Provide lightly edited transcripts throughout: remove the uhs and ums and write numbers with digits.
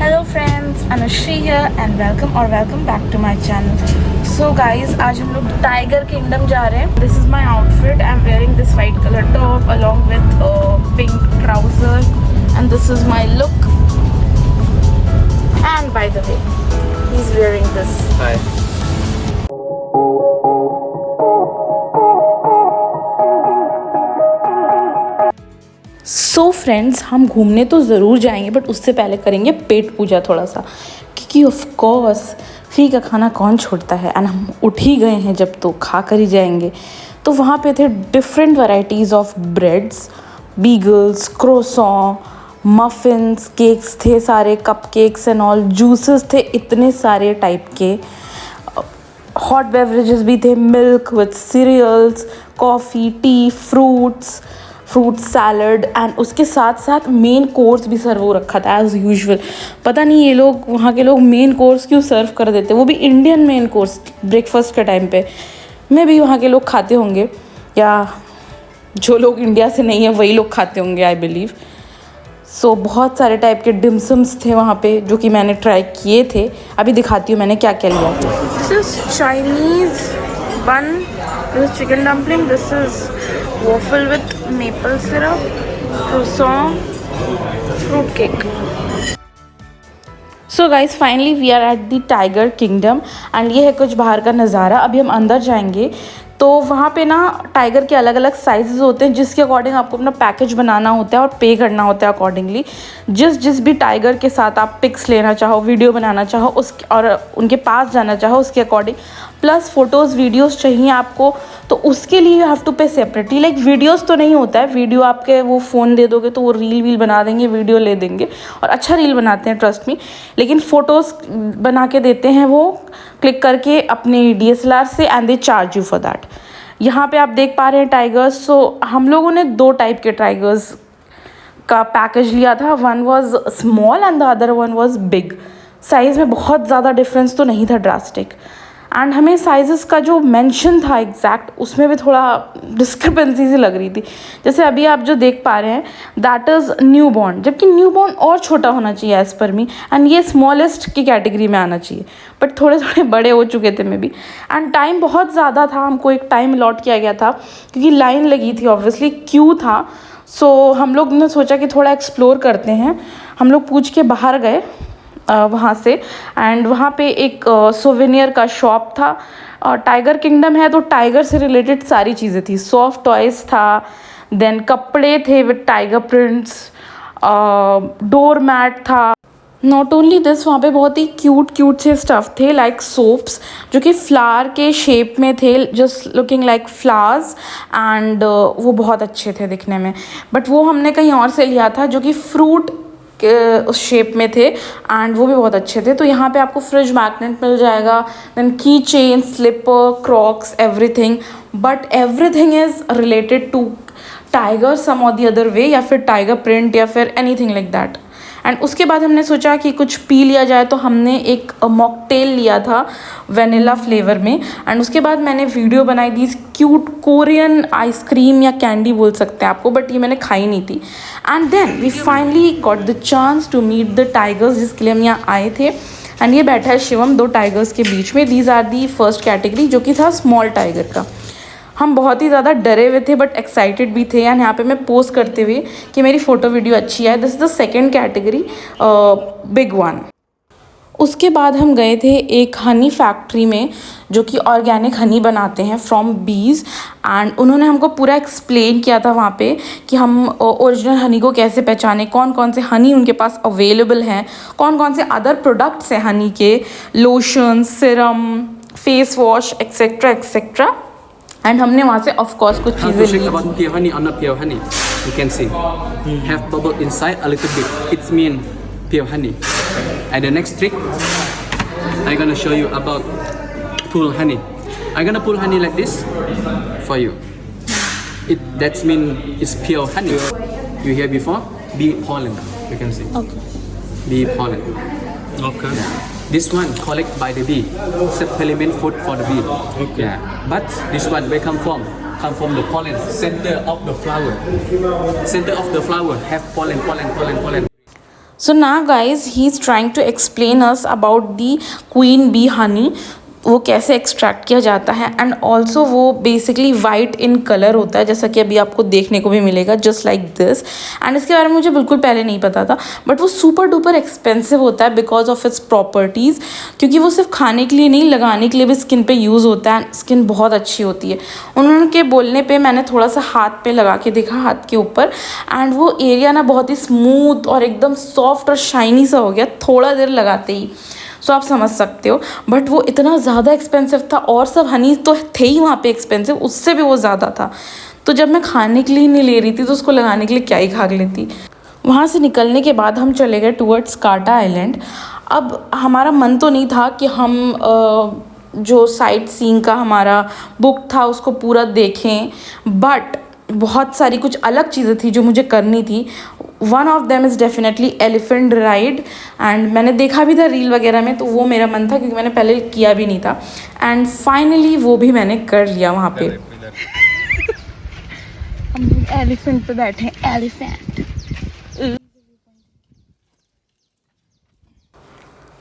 Hello friends, Anushri here and welcome back to my channel. So guys, आज हम लोग tiger kingdom जा रहे हैं. This is my outfit. I'm wearing this white color top along with pink trouser and this is my look. And by the way, he's wearing this. Hi. So friends, हम घूमने तो ज़रूर जाएंगे but उससे पहले करेंगे पेट पूजा थोड़ा सा, क्योंकि ऑफ कोर्स फ्री का खाना कौन छोड़ता है. एंड हम उठ ही गए हैं जब तो खा कर ही जाएंगे. तो वहाँ पे थे different varieties of breads, bagels, croissant, muffins, cakes थे सारे, cupcakes and all, juices थे इतने सारे टाइप के, हॉट बेवरेजेस भी थे, milk with cereals, coffee, tea, fruit salad and उसके साथ साथ मेन कोर्स भी सर्व हो रखा था एज़ यूजुअल. पता नहीं ये लोग वहाँ के लोग मेन कोर्स क्यों सर्व कर देते, वो भी इंडियन मेन कोर्स ब्रेकफास्ट के टाइम पे. मे भी वहाँ के लोग खाते होंगे या जो लोग इंडिया से नहीं है वही लोग खाते होंगे, आई बिलीव. सो बहुत सारे टाइप के डिमसम्स थे वहाँ पे जो कि मैंने ट्राई किए थे. अभी दिखाती हूँ मैंने क्या क्या लिया. This is Chinese bun, this is chicken dumpling, this is waffle with maple syrup, croissant, fruit cake. So guys finally we are at the tiger kingdom एंड ये है कुछ बाहर का नज़ारा. अभी हम अंदर जाएंगे तो वहाँ पे ना टाइगर के अलग अलग साइज़ होते हैं जिसके अकॉर्डिंग आपको अपना पैकेज बनाना होता है और पे करना होता है अकॉर्डिंगली. जिस भी टाइगर के साथ आप पिक्स लेना चाहो, वीडियो बनाना चाहो उस और उनके पास जाना चाहो उसके अकॉर्डिंग, प्लस फ़ोटोज़ वीडियोज़ चाहिए आपको तो उसके लिए यू हैव टू पे सेपरेटली. लाइक वीडियोज़ तो नहीं होता है, वीडियो आपके वो फ़ोन दे दोगे तो वो रील बना देंगे, वीडियो ले देंगे और अच्छा रील बनाते हैं ट्रस्ट मी. लेकिन फ़ोटोज़ बना के देते हैं वो क्लिक करके अपने DSLR से and they charge you for that. यहाँ पे आप देख पा रहे हैं टाइगर्स. सो हम लोगों ने 2 टाइप के टाइगर्स का पैकेज लिया था. One was small and the other one was big. Size में बहुत ज़्यादा डिफरेंस तो नहीं था ड्रास्टिक. एंड हमें साइज़ेस का जो मेंशन था एग्जैक्ट उसमें भी थोड़ा डिस्क्रिपेंसी सी लग रही थी. जैसे अभी आप जो देख पा रहे हैं दैट इज़ न्यू बॉर्न, जबकि न्यू बॉर्न और छोटा होना चाहिए एज़ पर मी एंड ये स्मॉलेस्ट की कैटेगरी में आना चाहिए, बट थोड़े थोड़े बड़े हो चुके थे मे बी. एंड टाइम बहुत ज़्यादा था, हमको एक टाइम अलॉट किया गया था क्योंकि लाइन लगी थी, ऑब्वियसली क्यू था. सो हम लोग ने सोचा कि थोड़ा एक्सप्लोर करते हैं. हम लोग पूछ के बाहर गए वहाँ से एंड वहाँ पे एक सोवेनियर का शॉप था. टाइगर किंगडम है तो टाइगर से रिलेटेड सारी चीज़ें थी. सॉफ्ट टॉयज़ था, देन कपड़े थे with tiger prints, doormat था. नॉट ओनली दिस, वहाँ पे बहुत ही क्यूट से स्टफ़ थे लाइक सोप्स जो कि फ्लावर के शेप में थे, just looking like flowers and वो बहुत अच्छे थे दिखने में. बट वो हमने कहीं और से लिया था जो कि फ्रूट उस शेप में थे एंड वो भी बहुत अच्छे थे. तो यहाँ पे आपको फ्रिज मैग्नेट मिल जाएगा, then key chain, slipper, Crocs, everything, but everything is related to tiger सम और द अदर वे, या फिर टाइगर प्रिंट या फिर एनीथिंग लाइक दैट. एंड उसके बाद हमने सोचा कि कुछ पी लिया जाए तो हमने एक मॉकटेल लिया था वेनिला फ्लेवर में. एंड उसके बाद मैंने वीडियो बनाई थी क्यूट कोरियन आइसक्रीम या कैंडी बोल सकते हैं आपको, बट ये मैंने खाई नहीं थी. And then we finally got the chance to meet the tigers जिसके लिए हम यहाँ आए थे. एंड ये बैठा है शिवम 2 टाइगर्स के बीच में. These are the first category जो कि था स्मॉल टाइगर का. हम बहुत ही ज़्यादा डरे हुए थे बट एक्साइटेड भी थे. एंड यहाँ पे मैं पोस्ट करते हुए कि मेरी फ़ोटो वीडियो अच्छी है. This is the second category, big one. उसके बाद हम गए थे एक हनी फैक्ट्री में जो कि ऑर्गेनिक हनी बनाते हैं फ्रॉम बीज. एंड उन्होंने हमको पूरा एक्सप्लेन किया था वहाँ पे कि हम ओरिजिनल हनी को कैसे पहचाने, कौन कौन से हनी उनके पास अवेलेबल हैं, कौन कौन से अदर प्रोडक्ट्स हैं हनी के, lotion, Siram, face wash etcetera etcetera. And हमने वहाँ से ऑफ कोर्स कुछ चीज़ें ली. About pure honey or not pure honey, you can see have bubble inside a little bit. It's mean pure honey. And the next trick, I'm gonna show you about pull honey. I'm gonna pull honey like this for you. That's mean it's pure honey. You hear before? Bee pollen. You can see. Okay. Bee pollen. Okay. Yeah. This one collect by the bee, supplement food for the bee. Okay. Yeah. But this one where come from the pollen, center of the flower. Center of the flower have pollen. So So now guys, he's trying to explain us about the queen bee honey, वो कैसे extract किया जाता है। And also वो basically white in colour होता है, जैसा कि अभी आपको देखने को भी मिलेगा, जस्ट लाइक दिस। एंड इसके बारे में मुझे बिल्कुल पहले नहीं पता था, बट वो सुपर डुपर एक्सपेंसिव होता है बिकॉज ऑफ इट्स प्रॉपर्टीज़, क्योंकि वो सिर्फ खाने के लिए नहीं, लगाने के लिए भी स्किन पे यूज़ होता है। स्किन बहुत अच्छी होती है। उन्होंने बोलने पे मैंने थोड़ा सा हाथ पे लगा के देखा, हाथ के ऊपर, एंड वो एरिया ना बहुत ही स्मूथ और एकदम सॉफ्ट और शाइनी सा हो गया थोड़ा देर लगाते ही। सो आप समझ सकते हो, बट वो इतना ज़्यादा एक्सपेंसिव था। और सब हनी तो थे ही वहाँ पे एक्सपेंसिव, उससे भी वो ज़्यादा था। तो जब मैं खाने के लिए नहीं ले रही थी तो उसको लगाने के लिए क्या ही खा लेती। वहाँ से निकलने के बाद हम चले गए टूवर्ड्स काटा आइलैंड। अब हमारा मन तो नहीं था कि हम जो साइट सीइंग का हमारा बुक था उसको पूरा देखें, बट बहुत सारी कुछ अलग चीज़ें थी जो मुझे करनी थी। One of them is definitely elephant ride, and मैंने देखा भी था रील वगैरह में, तो वो मेरा मन था क्योंकि मैंने पहले किया भी नहीं था। एंड फाइनली वो भी मैंने कर लिया वहाँ पे। हम एलिफेंट पे बैठे हैं, एलिफेंट।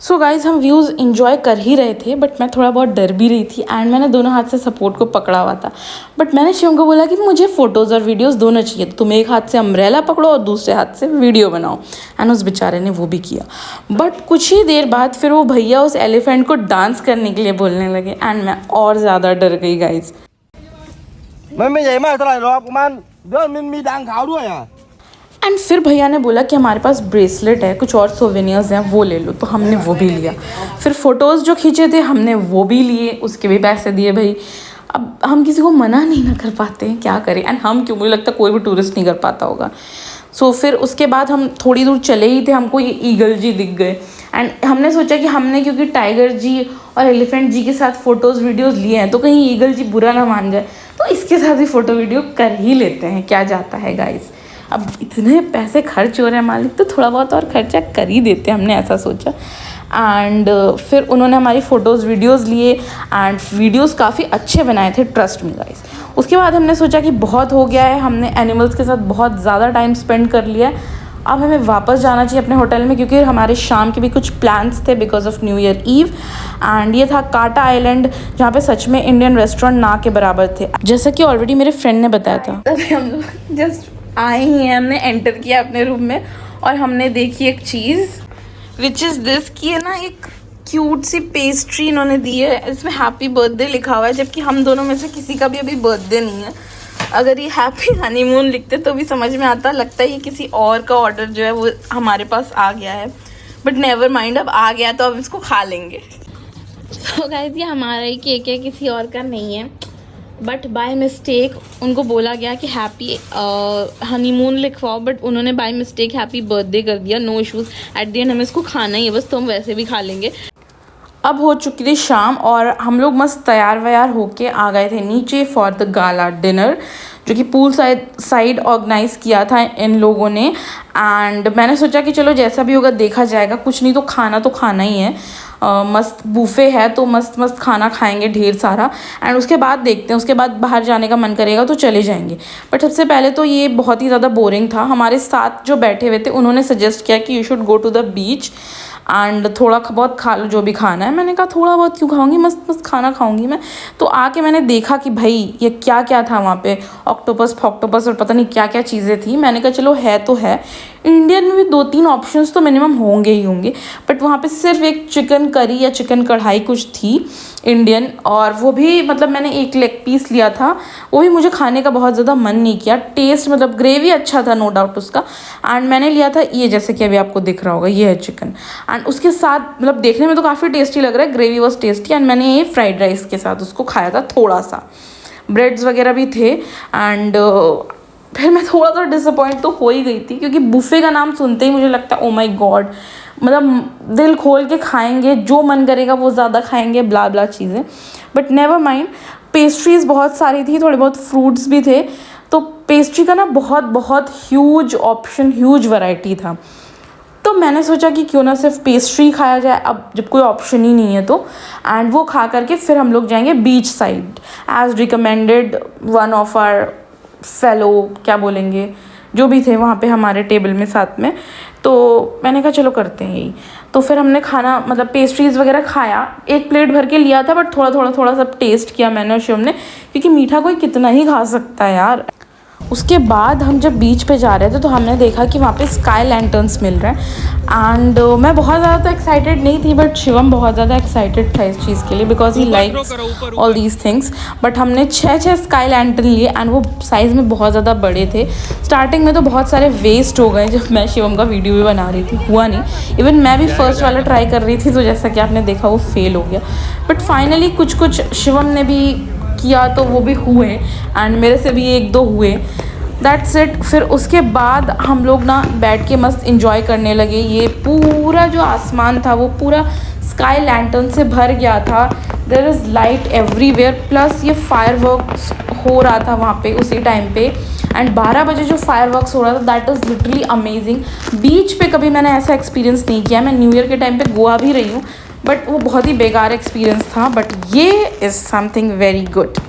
सो गाइज़, हम व्यूज़ इन्जॉय कर ही रहे थे, बट मैं थोड़ा बहुत डर भी रही थी। एंड मैंने दोनों हाथ से सपोर्ट को पकड़ा हुआ था, बट मैंने शिवम को बोला कि मुझे फ़ोटोज़ और वीडियोज़ दोनों चाहिए, तो तुम एक हाथ से अम्ब्रेला पकड़ो और दूसरे हाथ से वीडियो बनाओ। एंड उस बेचारे ने वो भी किया। बट कुछ ही देर बाद फिर वो भैया उस एलिफेंट को डांस करने के लिए बोलने लगे, एंड मैं और ज़्यादा डर गई गाइज़। एंड फिर भैया ने बोला कि हमारे पास ब्रेसलेट है, कुछ और सोवेनियर्स हैं, वो ले लो। तो हमने वो भी लिया। फिर फ़ोटोज़ जो खींचे थे हमने वो भी लिए, उसके भी पैसे दिए भाई। अब हम किसी को मना नहीं ना कर पाते हैं, क्या करें। एंड हम क्यों, मुझे लगता है कोई भी टूरिस्ट नहीं कर पाता होगा। सो फिर उसके बाद हम थोड़ी दूर चले ही थे, हमको ये ईगल जी दिख गए। एंड हमने सोचा कि हमने क्योंकि टाइगर जी और एलिफेंट जी के साथ फ़ोटोज़ वीडियोज़ लिए हैं, तो कहीं ईगल जी बुरा ना मान जाए, तो इसके साथ ही फ़ोटो वीडियो कर ही लेते हैं, क्या जाता है गाइज़। अब इतने पैसे खर्च हो रहे हैं मालिक, तो थोड़ा बहुत और खर्चा कर ही देते हैं, हमने ऐसा सोचा। एंड फिर उन्होंने हमारी फ़ोटोज़ वीडियोज़ लिए, एंड वीडियोज़ काफ़ी अच्छे बनाए थे, ट्रस्ट मी गाइस। उसके बाद हमने सोचा कि बहुत हो गया है, हमने एनिमल्स के साथ बहुत ज़्यादा टाइम स्पेंड कर लिया है, अब हमें वापस जाना चाहिए अपने होटल में, क्योंकि हमारे शाम के भी कुछ प्लान्स थे because of new year eve. And ये था काटा आइलैंड, जहाँ पे सच में इंडियन रेस्टोरेंट ना के बराबर थे, जैसा कि ऑलरेडी मेरे फ्रेंड ने बताया था। तभी हम लोग जस्ट आए ही हैं, हमने एंटर किया अपने रूम में और हमने देखी एक चीज़ विच इज़ दिस, की है ना एक क्यूट सी पेस्ट्री इन्होंने दी है, इसमें हैप्पी बर्थडे लिखा हुआ है, जबकि हम दोनों में से किसी का भी अभी बर्थडे नहीं है। अगर ये हैप्पी हनीमून लिखते तो भी समझ में आता, लगता है ये किसी और का ऑर्डर जो है वो हमारे पास आ गया है, बट नेवर माइंड, अब आ गया तो अब इसको खा लेंगे। तो गाइस, ये हमारा ही केक है, किसी और का नहीं है, बट बाय मिस्टेक उनको बोला गया कि हैप्पी हनीमून लिखवाओ, बट उन्होंने बाय मिस्टेक हैप्पी बर्थडे कर दिया। No issues, at the end हमें इसको खाना ही है बस, तो हम वैसे भी खा लेंगे। अब हो चुकी थी शाम और हम लोग मस्त तैयार व्यार होके आ गए थे नीचे फॉर द गाला डिनर, जो कि पूल साइड ऑर्गेनाइज़ किया था इन लोगों ने। एंड मैंने सोचा कि चलो जैसा भी होगा देखा जाएगा, कुछ नहीं तो खाना ही है। मस्त बूफे है तो मस्त मस्त खाना खाएंगे ढेर सारा, एंड उसके बाद देखते हैं, उसके बाद बाहर जाने का मन करेगा तो चले जाएंगे। बट सबसे पहले तो ये बहुत ही ज़्यादा बोरिंग था। हमारे साथ जो बैठे हुए थे उन्होंने सजेस्ट किया कि you should go to the beach and थोड़ा बहुत खा लो जो भी खाना है। मैंने कहा थोड़ा बहुत क्यों खाऊंगी, मस्त मस्त खाना खाऊंगी मैं। तो आके मैंने देखा कि भाई ये क्या क्या था वहाँ पे, ऑक्टोपस फॉक्टोपस और पता नहीं क्या क्या चीज़ें थी। मैंने कहा चलो है तो है, इंडियन में भी 2-3 ऑप्शंस तो मिनिमम होंगे ही होंगे, बट वहाँ पे सिर्फ एक चिकन करी या चिकन कढ़ाई कुछ थी इंडियन, और वो भी मतलब मैंने एक लेग पीस लिया था, वो भी मुझे खाने का बहुत ज़्यादा मन नहीं किया। टेस्ट मतलब ग्रेवी अच्छा था नो डाउट उसका। एंड मैंने लिया था ये, जैसे कि अभी आपको दिख रहा होगा, ये है चिकन, एंड उसके साथ मतलब देखने में तो काफ़ी टेस्टी लग रहा है, ग्रेवी वॉज टेस्टी। एंड मैंने ये फ्राइड राइस के साथ उसको खाया था, थोड़ा सा ब्रेड्स वगैरह भी थे। एंड फिर मैं थोड़ा सा डिसअपॉइंट तो हो ही गई थी, क्योंकि बुफ़े का नाम सुनते ही मुझे लगता है ओ माय गॉड, मतलब दिल खोल के खाएंगे, जो मन करेगा वो ज़्यादा खाएंगे, ब्ला ब्ला चीज़ें। बट नेवर माइंड, पेस्ट्रीज़ बहुत सारी थी, थोड़े बहुत फ्रूट्स भी थे, तो पेस्ट्री का ना बहुत बहुत ह्यूज ऑप्शन, ह्यूज वैरायटी था। तो मैंने सोचा कि क्यों ना सिर्फ पेस्ट्री खाया जाए, अब जब कोई ऑप्शन ही नहीं है तो। एंड वो खा करके फिर हम लोग जाएंगे beach side, as recommended one of our fellow, क्या बोलेंगे, जो भी थे वहाँ पे हमारे टेबल में साथ में। तो मैंने कहा चलो करते हैं यही। तो फिर हमने खाना मतलब पेस्ट्रीज़ वगैरह खाया, एक प्लेट भर के लिया था बट थोड़ा सब टेस्ट किया मैंने और शिवम ने, क्योंकि मीठा कोई कितना ही खा सकता है यार। उसके बाद हम जब बीच पे जा रहे थे तो हमने देखा कि वहाँ पे स्काई लैंटर्न्स मिल रहे हैं एंड मैं बहुत ज़्यादा तो एक्साइटेड नहीं थी बट शिवम बहुत ज़्यादा एक्साइटेड था इस चीज़ के लिए because he likes all these things. But हमने 6 स्काई लैंटर्न लिए एंड वो साइज़ में बहुत ज़्यादा बड़े थे। स्टार्टिंग में तो बहुत सारे वेस्ट हो गए जब मैं शिवम का वीडियो भी बना रही थी, हुआ नहीं। इवन मैं भी फर्स्ट वाला ट्राई कर रही थी तो जैसा कि आपने देखा वो फेल हो गया। बट फाइनली कुछ शिवम ने भी किया तो वो भी हुए एंड मेरे से भी 1-2 हुए। That's it. फिर उसके बाद हम लोग ना बैठ के मस्त इंजॉय करने लगे। ये पूरा जो आसमान था वो पूरा स्काई लैंटर्न से भर गया था। There is light everywhere, plus ये फायरवर्क्स हो रहा था वहाँ पे उसी टाइम पे एंड 12 बजे जो फायरवर्क्स हो रहा था दैट इज़ लिटरली अमेजिंग। बीच पे कभी मैंने ऐसा एक्सपीरियंस नहीं किया। मैं न्यू ईयर के टाइम पे गोवा भी रही हूँ बट वो बहुत ही बेकार एक्सपीरियंस था, बट ये इज़ समथिंग वेरी गुड।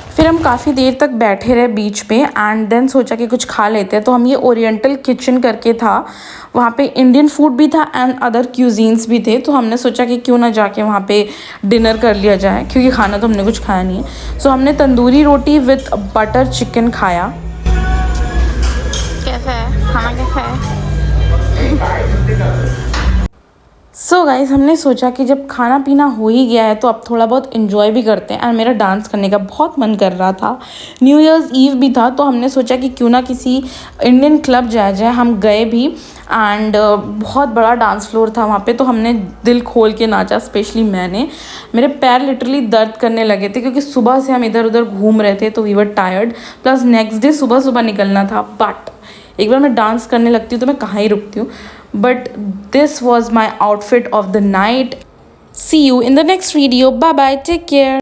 फिर हम काफ़ी देर तक बैठे रहे बीच पे एंड देन सोचा कि कुछ खा लेते हैं। तो हम ये ओरिएंटल किचन करके था, वहाँ पे इंडियन फूड भी था एंड अदर क्यूजीन्स भी थे। तो हमने सोचा कि क्यों ना जाके वहाँ पे डिनर कर लिया जाए, क्योंकि खाना तो हमने कुछ खाया नहीं है। सो हमने तंदूरी रोटी विथ बटर चिकन खाया। कैसा है खाना, कैसा है? सो गाइस हमने सोचा कि जब खाना पीना हो ही गया है तो अब थोड़ा बहुत इन्जॉय भी करते हैं एंड मेरा डांस करने का बहुत मन कर रहा था। न्यू ईयर्स ईव भी था तो हमने सोचा कि क्यों ना किसी इंडियन क्लब जाया जाए। हम गए भी एंड बहुत बड़ा डांस फ्लोर था वहाँ पे, तो हमने दिल खोल के नाचा, स्पेशली मैंने। मेरे पैर लिटरली दर्द करने लगे थे क्योंकि सुबह से हम इधर उधर घूम रहे थे तो we were tired, plus next day सुबह निकलना था। बट एक बार मैं डांस करने लगती हूँ तो मैं कहाँ ही रुकती हूँ। But this was my outfit of the night. See you in the next video. Bye bye. Take care.